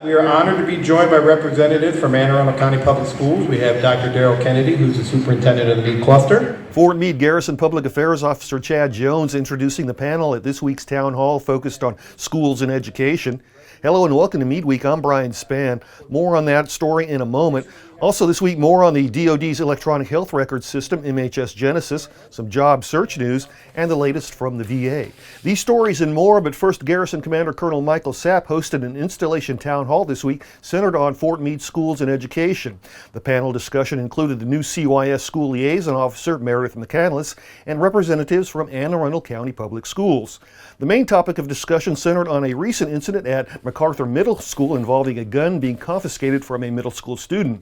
We are honored to be joined by representatives from Anne Arundel County Public Schools. We have Dr. Darrell Kennedy, who's the superintendent of the Meade Cluster. Fort Meade Garrison Public Affairs Officer Chad Jones introducing the panel at this week's town hall focused on schools and education. Hello and welcome to Meade Week. I'm Brian Spann. More on that story in a moment. Also this week, more on the DoD's electronic health records system, MHS Genesis, some job search news, and the latest from the VA. These stories and more, but first, Garrison Commander Colonel Michael Sapp hosted an installation town hall this week centered on Fort Meade schools and education. The panel discussion included the new CYS School Liaison Officer, Meredith McCandless, and representatives from Anne Arundel County Public Schools. The main topic of discussion centered on a recent incident at MacArthur Middle School involving a gun being confiscated from a middle school student.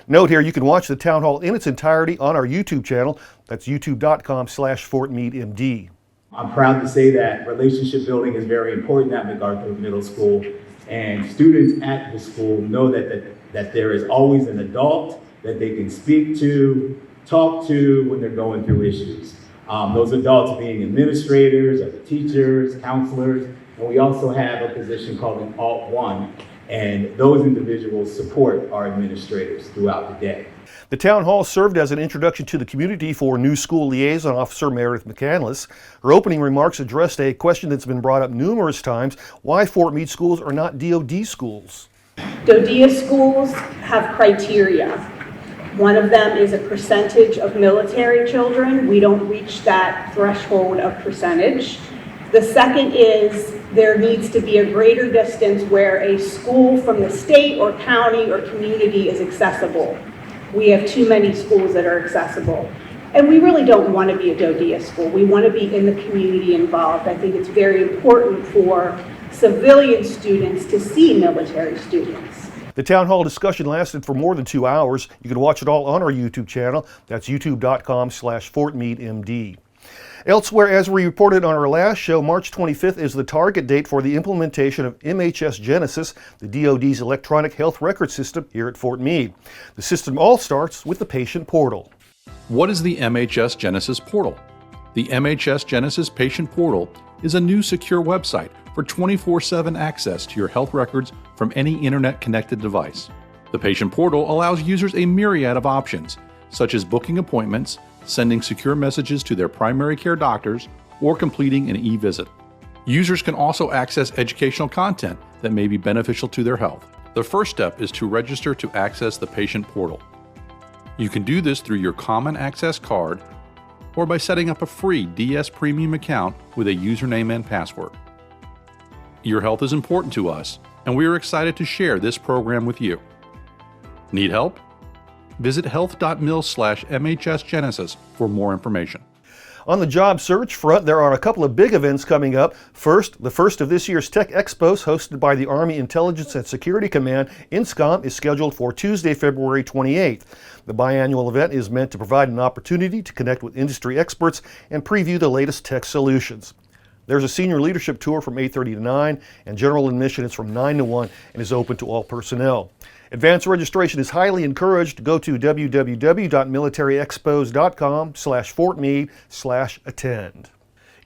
Note here, you can watch the town hall in its entirety on our YouTube channel. That's youtube.com/FortMeadeMD. I'm proud to say that relationship building is very important at MacArthur Middle School, and students at the school know that there is always an adult that they can speak to, talk to when they're going through issues. Those adults being administrators, other teachers, counselors, and we also have a position called an Alt 1, and those individuals support our administrators throughout the day. The town hall served as an introduction to the community for new school liaison officer Meredith McCandless. Her opening remarks addressed a question that's been brought up numerous times: why Fort Meade schools are not DoD schools. DoD schools have criteria. One of them is a percentage of military children. We don't reach that threshold of percentage. The second is there needs to be a greater distance where a school from the state or county or community is accessible. We have too many schools that are accessible. And we really don't want to be a DoD school. We want to be in the community involved. I think it's very important for civilian students to see military students. The town hall discussion lasted for more than 2 hours. You can watch it all on our YouTube channel. That's youtube.com/FortMeadeMD. Elsewhere, as we reported on our last show, March 25th is the target date for the implementation of MHS Genesis, the DoD's electronic health record system here at Fort Meade. The system all starts with the patient portal. What is the MHS Genesis portal? The MHS Genesis Patient Portal is a new secure website for 24/7 access to your health records from any internet-connected device. The patient portal allows users a myriad of options, such as booking appointments, sending secure messages to their primary care doctors, or completing an e-visit. Users can also access educational content that may be beneficial to their health. The first step is to register to access the patient portal. You can do this through your Common Access card or by setting up a free DS Premium account with a username and password. Your health is important to us, and we are excited to share this program with you. Need help? Visit health.mil/MHSGenesis for more information. On the job search front, there are a couple of big events coming up. First, the first of this year's Tech Expos, hosted by the Army Intelligence and Security Command, INSCOM, is scheduled for Tuesday, February 28th. The biannual event is meant to provide an opportunity to connect with industry experts and preview the latest tech solutions. There's a senior leadership tour from 8:30 to 9, and general admission is from 9 to 1 and is open to all personnel. Advance registration is highly encouraged. Go to www.militaryexpos.com/FortMeade/attend.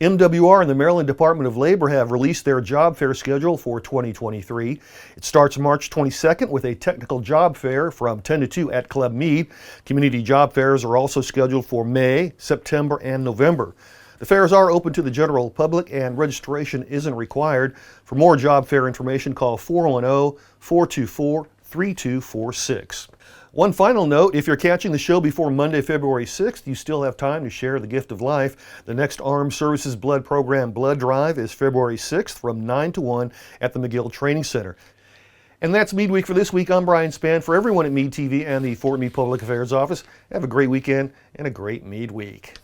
MWR and the Maryland Department of Labor have released their job fair schedule for 2023. It starts March 22nd with a technical job fair from 10 to 2 at Club Meade. Community job fairs are also scheduled for May, September, and November. The fairs are open to the general public and registration isn't required. For more job fair information, call 410-424-3246. One final note, if you're catching the show before Monday, February 6th, you still have time to share the gift of life. The next Armed Services Blood Program Blood Drive is February 6th from 9 to 1 at the McGill Training Center. And that's Meade Week for this week. I'm Brian Spann. For everyone at Meade TV and the Fort Meade Public Affairs Office, have a great weekend and a great Meade Week.